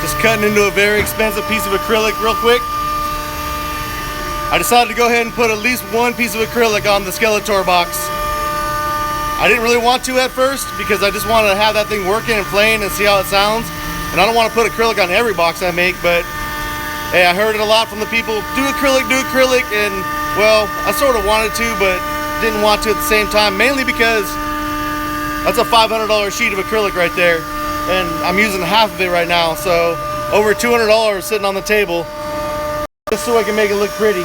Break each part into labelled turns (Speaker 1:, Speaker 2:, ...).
Speaker 1: Just cutting into a very expensive piece of acrylic real quick. I decided to go ahead and put at least one piece of acrylic on the Skelator box. I didn't really want to at first because I just wanted to have that thing working and playing and see how it sounds. And I don't want to put acrylic on every box I make, but hey, I heard it a lot from the people, do acrylic, and well, I sort of wanted to, but didn't want to at the same time, mainly because that's a $500 sheet of acrylic right there, and I'm using half of it right now, so over $200 sitting on the table, just so I can make it look pretty.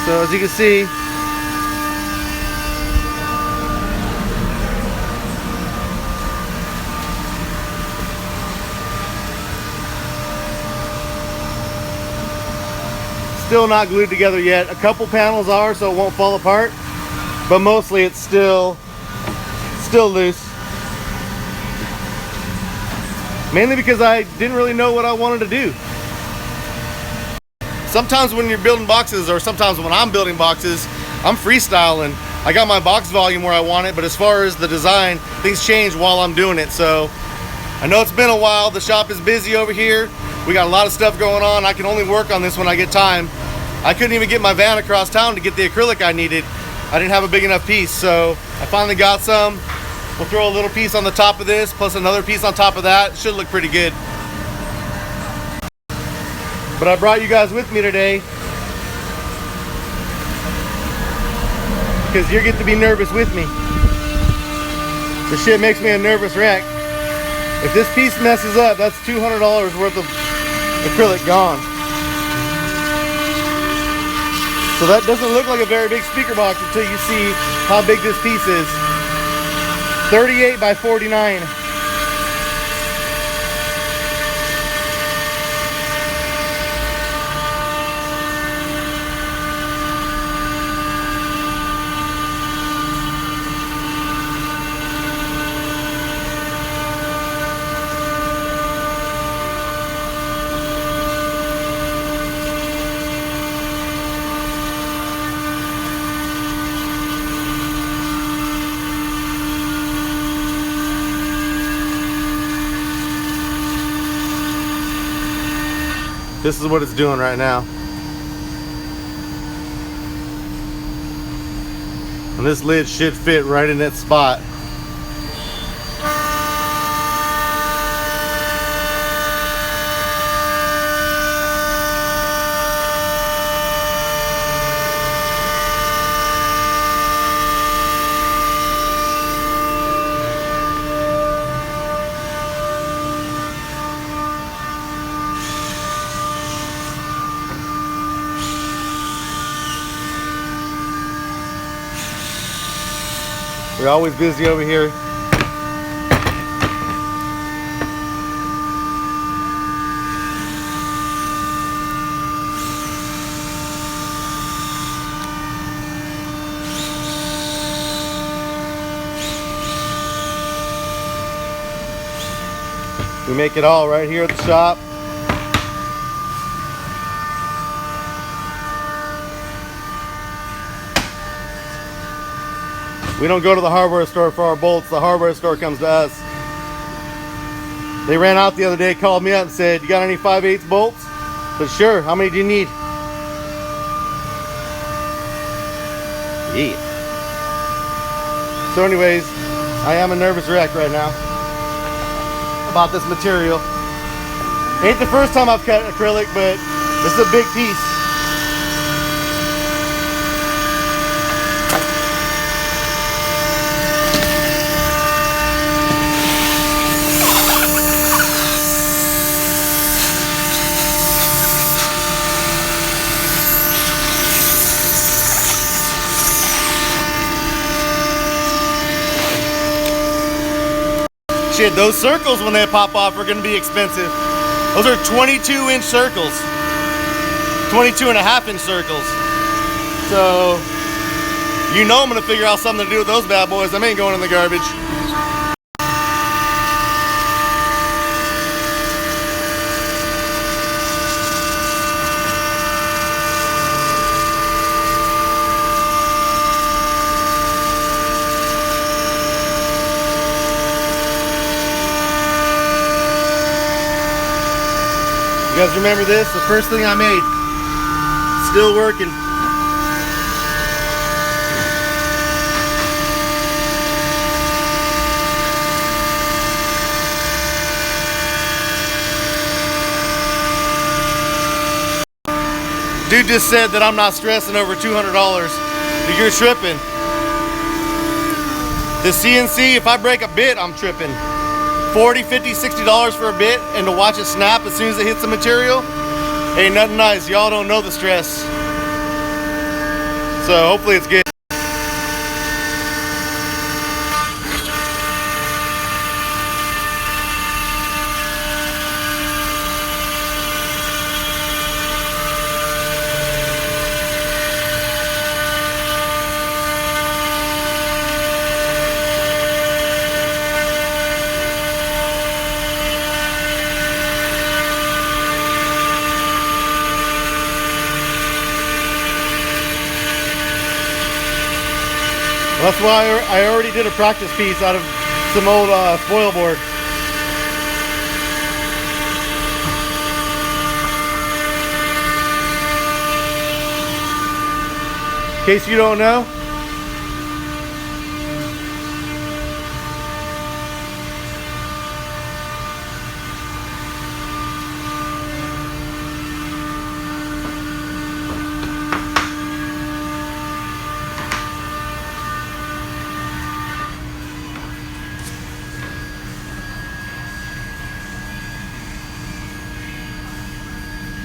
Speaker 1: So as you can see, still not glued together yet. A couple panels are, so it won't fall apart, but mostly it's still loose. Mainly because I didn't really know what I wanted to do. Sometimes when you're building boxes, or sometimes when I'm building boxes, I'm freestyling. I got my box volume where I want it, but as far as the design, things change while I'm doing it. So I know it's been a while. The shop is busy over here. We got a lot of stuff going on. I can only work on this when I get time. I couldn't even get my van across town to get the acrylic I needed. I didn't have a big enough piece, so I finally got some. We'll throw a little piece on the top of this, plus another piece on top of that. It should look pretty good. But I brought you guys with me today because you get to be nervous with me. This shit makes me a nervous wreck. If this piece messes up, that's $200 worth of acrylic gone. So that doesn't look like a very big speaker box until you see how big this piece is. 38 by 49. This is what it's doing right now. And this lid should fit right in that spot. We're always busy over here. We make it all right here at the shop. We don't go to the hardware store for our bolts. The hardware store comes to us. They ran out the other day, called me up and said, "You got any 5/8 bolts?" I said, "Sure. How many do you need?" Yeah. So anyways, I am a nervous wreck right now about this material. Ain't the first time I've cut acrylic, but this is a big piece. Shit, those circles when they pop off are going to be expensive. Those are 22-inch circles. 22.5-inch circles. So, you know I'm going to figure out something to do with those bad boys. I ain't going in the garbage. You guys remember this? The first thing I made. Still working. Dude just said that I'm not stressing over $200. You're tripping. The CNC, if I break a bit, I'm tripping. $40, $50, $60 for a bit, and to watch it snap as soon as it hits the material, ain't nothing nice. Y'all don't know the stress. So hopefully it's good. That's why I already did a practice piece out of some old spoil board. In case you don't know,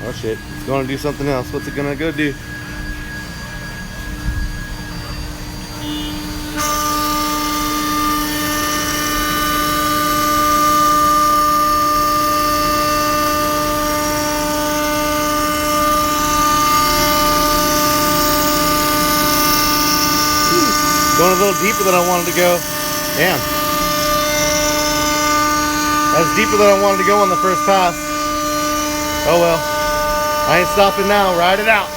Speaker 1: oh shit, it's gonna do something else. What's it gonna go do? Going a little deeper than I wanted to go. Damn. That's deeper than I wanted to go on the first pass. Oh well. I ain't stopping now. Ride it out.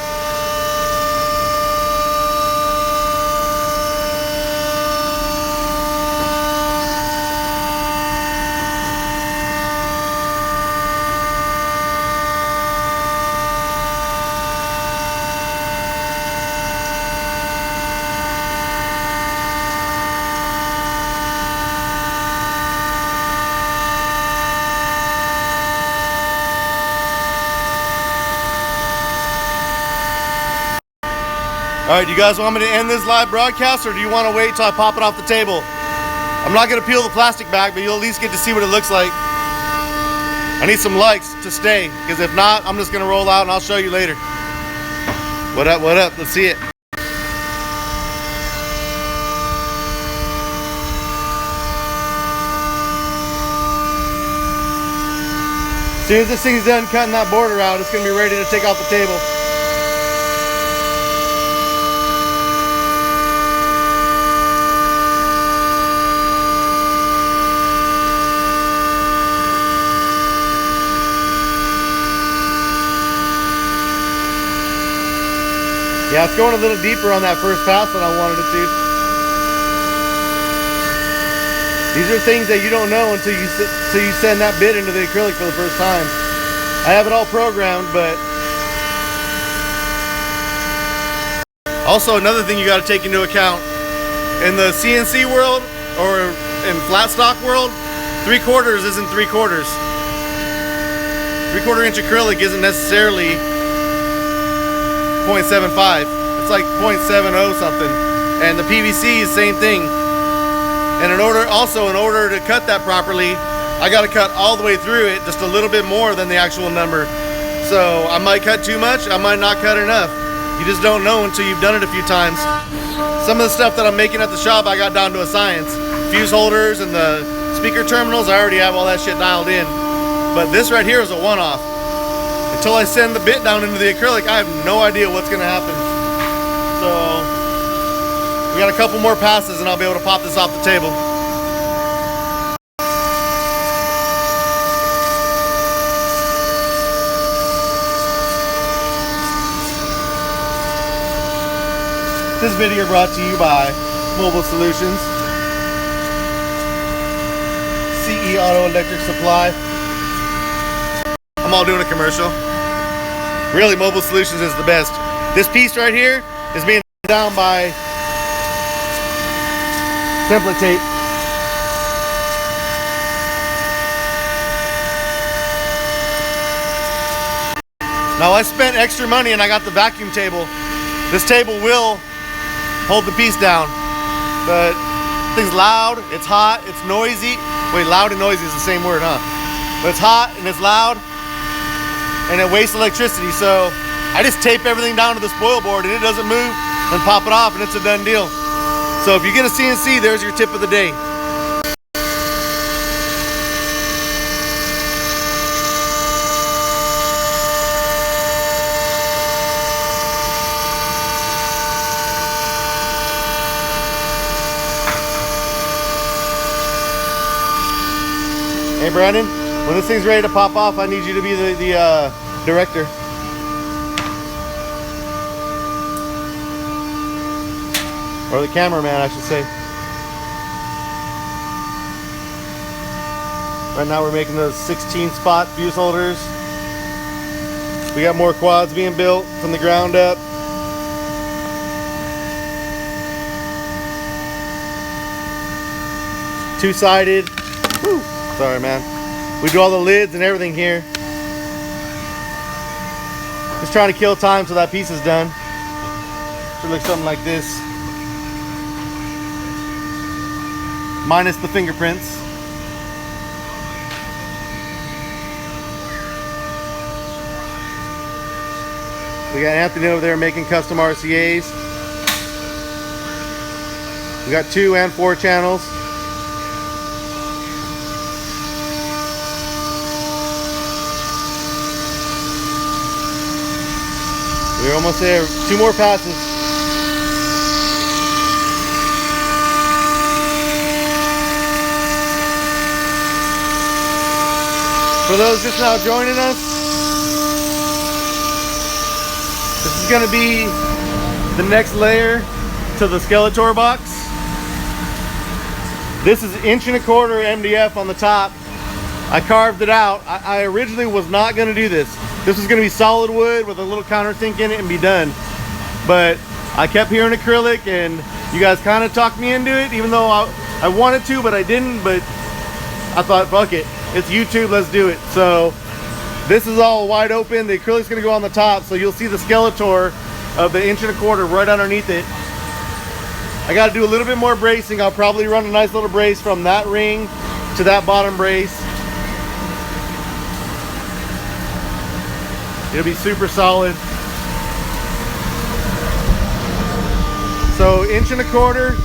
Speaker 1: Alright, do you guys want me to end this live broadcast, or do you want to wait till I pop it off the table? I'm not going to peel the plastic back, but you'll at least get to see what it looks like. I need some likes to stay, because if not, I'm just going to roll out and I'll show you later. What up, what up? Let's see it. As soon as this thing's done cutting that border out, it's going to be ready to take off the table. Yeah, it's going a little deeper on that first pass than I wanted it to. These are things that you don't know until you send that bit into the acrylic for the first time. I have it all programmed, but also another thing you got to take into account in the CNC world or in flat stock world, 3/4 isn't 3/4. 3/4 inch acrylic isn't necessarily 0.75. It's like 0.70 something, and the PVC is the same thing. And in order to cut that properly, I got to cut all the way through it, just a little bit more than the actual number. So I might cut too much, I might not cut enough. You just don't know until you've done it a few times. Some of the stuff that I'm making at the shop, I got down to a science. Fuse holders and the speaker terminals, I already have all that shit dialed in. But this right here is a one-off. Until I send the bit down into the acrylic, I have no idea what's going to happen. So we got a couple more passes and I'll be able to pop this off the table. This video brought to you by Mobile Solutions, CE Auto Electric Supply. I'm all doing a commercial. Really, Mobile Solutions is the best. This piece right here is being down by template tape. Now I spent extra money and I got the vacuum table. This table will hold the piece down, but thing's loud, it's hot, it's noisy. Wait, loud and noisy is the same word, huh? But it's hot and it's loud and it wastes electricity. So I just tape everything down to the spoil board and it doesn't move, and pop it off and it's a done deal. So if you get a CNC, there's your tip of the day. Hey Brandon, when this thing's ready to pop off, I need you to be the director. Or the cameraman, I should say. Right now we're making those 16 spot fuse holders. We got more quads being built from the ground up. Two-sided. Woo. Sorry, man. We do all the lids and everything here. Just trying to kill time till that piece is done. Should look something like this. Minus the fingerprints. We got Anthony over there making custom RCAs. We got 2 and 4 channels. We're almost there. 2 more passes. For those just now joining us, this is going to be the next layer to the Skelator box. This is 1.25" MDF on the top. I carved it out. I originally was not going to do this. This was going to be solid wood with a little countersink in it and be done. But I kept hearing acrylic and you guys kind of talked me into it, even though I wanted to, but I didn't. But I thought, fuck it. It's YouTube, let's do it. So this is all wide open. The acrylic's going to go on the top, so you'll see the Skelator of the 1.25" right underneath it. I got to do a little bit more bracing. I'll probably run a nice little brace from that ring to that bottom brace. It'll be super solid. So 1.25",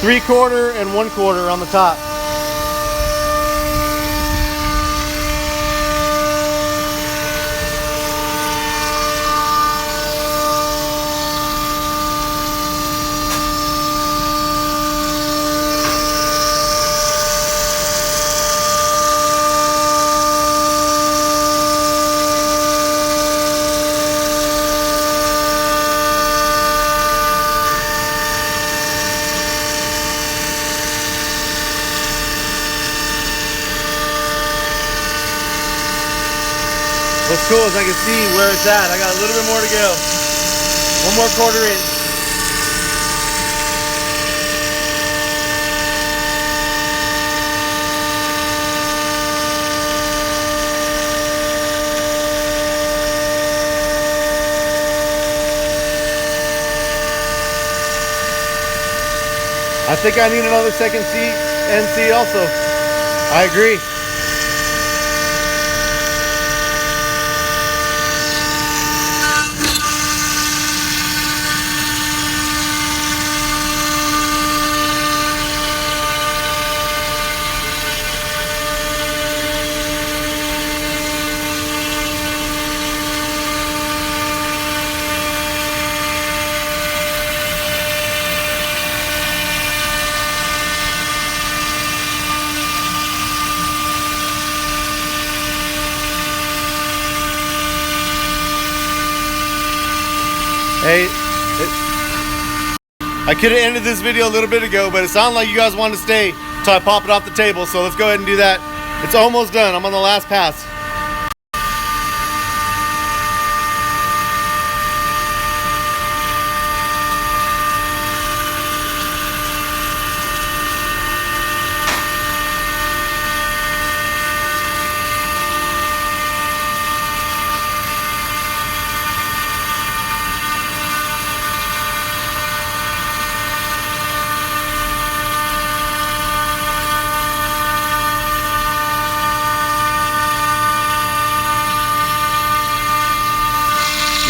Speaker 1: 3/4, and 1/4 on the top. What's cool is I can see where it's at. I got a little bit more to go. 1 more 1/4 inch. I think I need another second CNC also. I agree. Hey, I could have ended this video a little bit ago, but it sounded like you guys wanted to stay until I pop it off the table, so let's go ahead and do that. It's almost done. I'm on the last pass.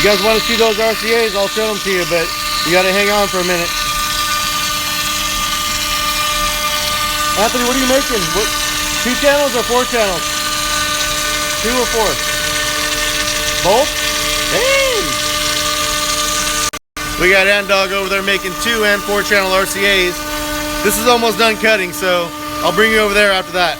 Speaker 1: You guys want to see those RCAs? I'll show them to you, but you got to hang on for a minute. Anthony, what are you making? What, 2 channels or 4 channels? 2 or 4? Both? Hey! We got Ant Dog over there making 2 and 4 channel RCAs. This is almost done cutting, so I'll bring you over there after that.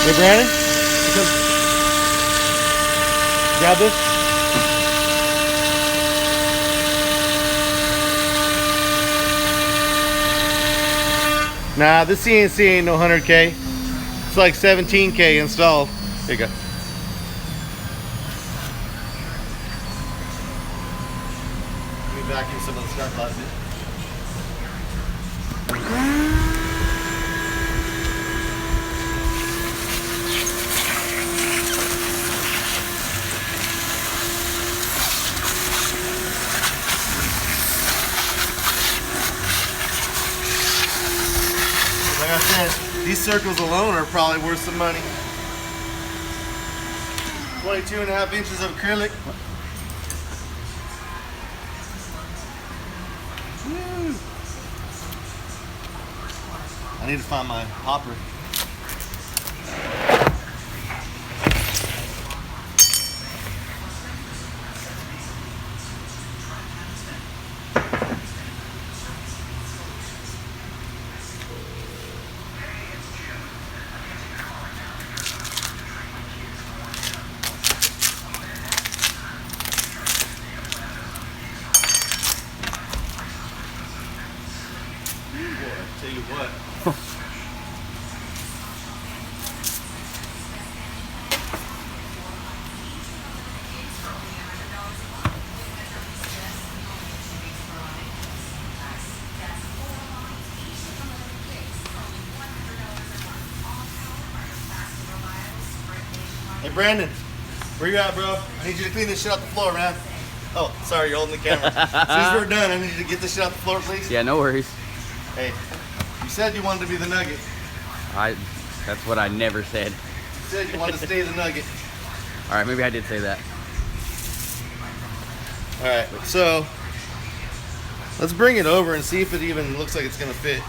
Speaker 1: Hey Brandon, grab this. Nah, this CNC ain't no 100K. It's like 17K installed. Here you go. Let me vacuum some of the stuff last bit. Like I said, these circles alone are probably worth some money. 22.5 inches of acrylic. Woo. I need to find my hopper. Tell you what. Hey Brandon, where you at, bro? I need you to clean this shit off the floor, man. Oh, sorry, you're holding the camera. As soon as we're done, I need you to get this shit off the floor, please.
Speaker 2: Yeah, no worries.
Speaker 1: Hey, you said you wanted to be the nugget.
Speaker 2: That's what I never said.
Speaker 1: You said you wanted to stay the nugget.
Speaker 2: All right, maybe I did say that.
Speaker 1: All right, so let's bring it over and see if it even looks like it's gonna fit.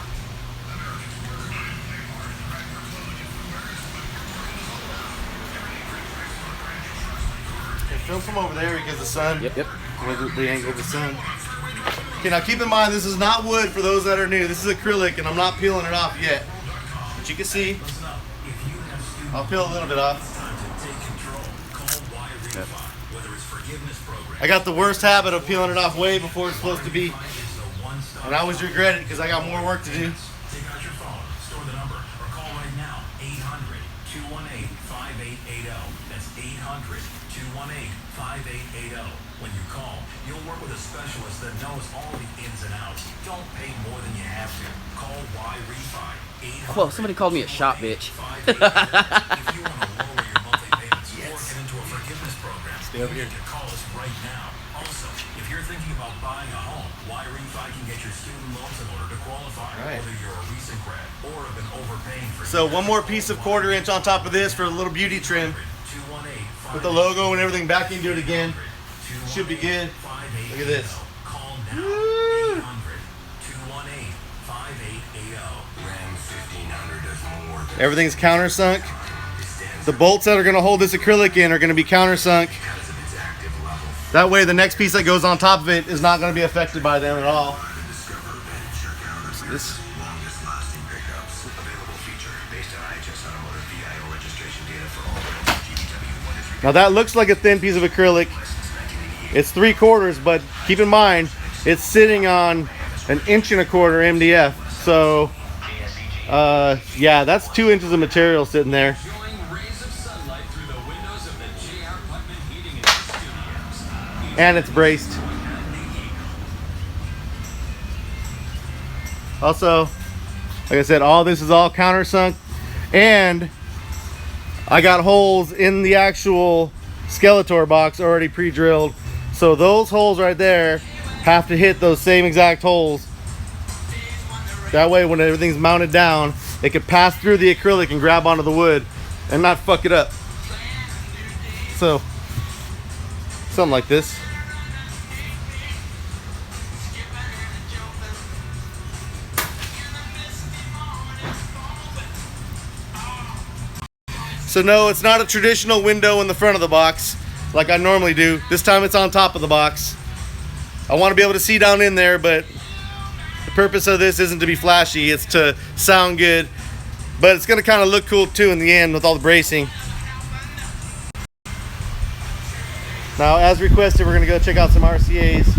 Speaker 1: Okay, film from over there because the sun.
Speaker 2: Yep.
Speaker 1: With the angle of the sun. Okay, now keep in mind this is not wood for those that are new. This is acrylic and I'm not peeling it off yet. But you can see, I'll peel a little bit off.
Speaker 2: Yep.
Speaker 1: I got the worst habit of peeling it off way before it's supposed to be. And I always regret it because I got more work to do.
Speaker 3: Take out your phone, store the number, or call right now, 800-218-5880. That's 800-218-5880. When you call, you'll work with a specialist that knows all the ins and outs. Don't pay more than you have to. Call Y-Refi.
Speaker 2: Whoa, somebody called me a shop bitch.
Speaker 3: If you want to lower your monthly payments or get into a forgiveness program,
Speaker 1: Stay over here.
Speaker 3: you can call us right now. Also, if you're thinking about buying a home, Y-Refi can get your student loans in order to qualify.
Speaker 1: Right.
Speaker 3: Whether you're a recent grad or have been overpaying for
Speaker 1: So one more piece of 1/4 inch on top of this for a little beauty trim. With the logo and everything back into it again. Should be good. Look at this.
Speaker 3: Call now. 800-218-5880.
Speaker 1: Everything's countersunk. The bolts that are going to hold this acrylic in are going to be countersunk. That way the next piece that goes on top of it is not going to be affected by them at all. This. Now that looks like a thin piece of acrylic. It's 3/4, but keep in mind it's sitting on an 1 1/4 MDF. So Yeah, that's 2 inches of material sitting there.
Speaker 3: Enjoying rays of sunlight through the windows of the J.R. Putman Heating and Studios.
Speaker 1: And it's braced. Also, like I said, all this is all countersunk, and I got holes in the actual Skeletor box already pre-drilled. So those holes right there have to hit those same exact holes. That way when everything's mounted down, it can pass through the acrylic and grab onto the wood and not fuck it up. So, something like this. So no, it's not a traditional window in the front of the box like I normally do. This time it's on top of the box. I want to be able to see down in there, but the purpose of this isn't to be flashy, it's to sound good. But it's going to kind of look cool too in the end with all the bracing. Now, as requested, we're going to go check out some RCAs.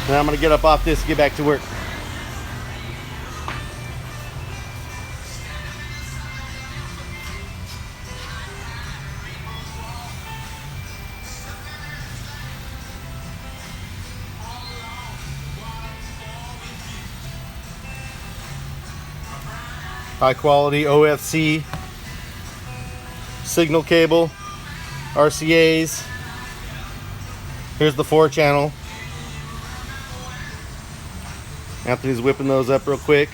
Speaker 1: And I'm going to get up off this and get back to work. High quality OFC signal cable, RCAs. Here's the 4-channel. Anthony's whipping those up real quick.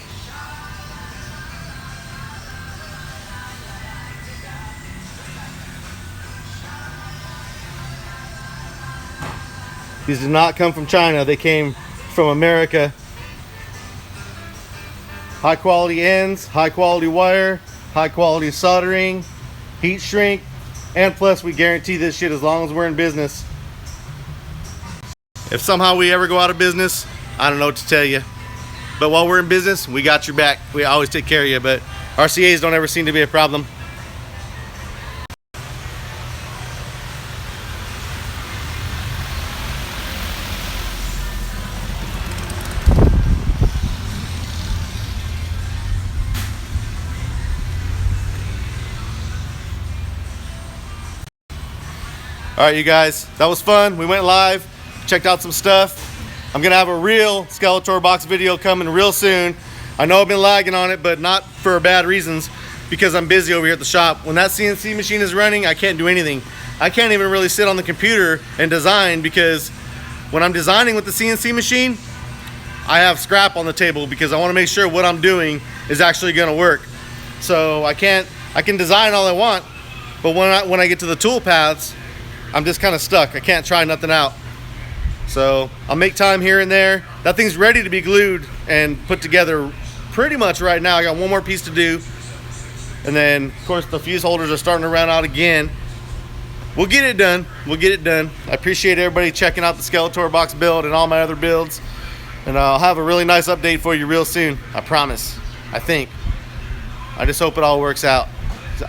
Speaker 1: These did not come from China, they came from America. High quality ends, high quality wire, high quality soldering, heat shrink, and plus we guarantee this shit as long as we're in business. If somehow we ever go out of business, I don't know what to tell you. But while we're in business, we got your back. We always take care of you, but RCAs don't ever seem to be a problem. All right, you guys, that was fun. We went live, checked out some stuff. I'm gonna have a real Skeletor box video coming real soon. I know I've been lagging on it, but not for bad reasons, because I'm busy over here at the shop. When that CNC machine is running, I can't do anything. I can't even really sit on the computer and design, because when I'm designing with the CNC machine, I have scrap on the table because I wanna make sure what I'm doing is actually gonna work. So I can design all I want, but when I get to the tool paths, I'm just kind of stuck. I can't try nothing out. So I'll make time here and there. That thing's ready to be glued and put together pretty much right now. I got one more piece to do. And then, of course, the fuse holders are starting to run out again. We'll get it done. We'll get it done. I appreciate everybody checking out the Skeletor box build and all my other builds. And I'll have a really nice update for you real soon. I promise. I think. I just hope it all works out.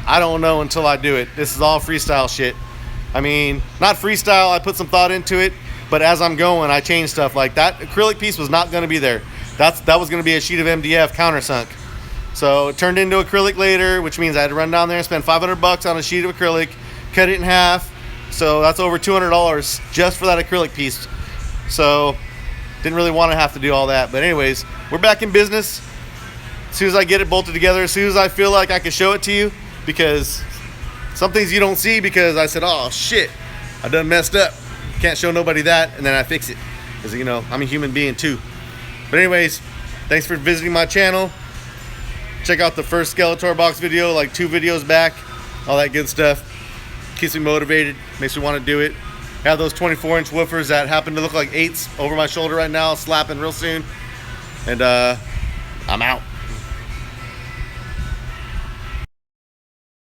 Speaker 1: I don't know until I do it. This is all freestyle shit. I mean, not freestyle, I put some thought into it, but as I'm going, I change stuff. Like that acrylic piece was not gonna be there. That was gonna be a sheet of MDF countersunk. So it turned into acrylic later, which means I had to run down there and spend $500 on a sheet of acrylic, cut it in half. So that's over $200 just for that acrylic piece. So didn't really want to have to do all that. But anyways, we're back in business. As soon as I get it bolted together, as soon as I feel like I can show it to you, because some things you don't see because I said, oh shit, I done messed up. Can't show nobody that, and then I fix it. Because, you know, I'm a human being too. But anyways, thanks for visiting my channel. Check out the first Skeletor box video, like 2 videos back. All that good stuff. Keeps me motivated, makes me want to do it. I have those 24-inch woofers that happen to look like 8s over my shoulder right now, slapping real soon. And I'm out.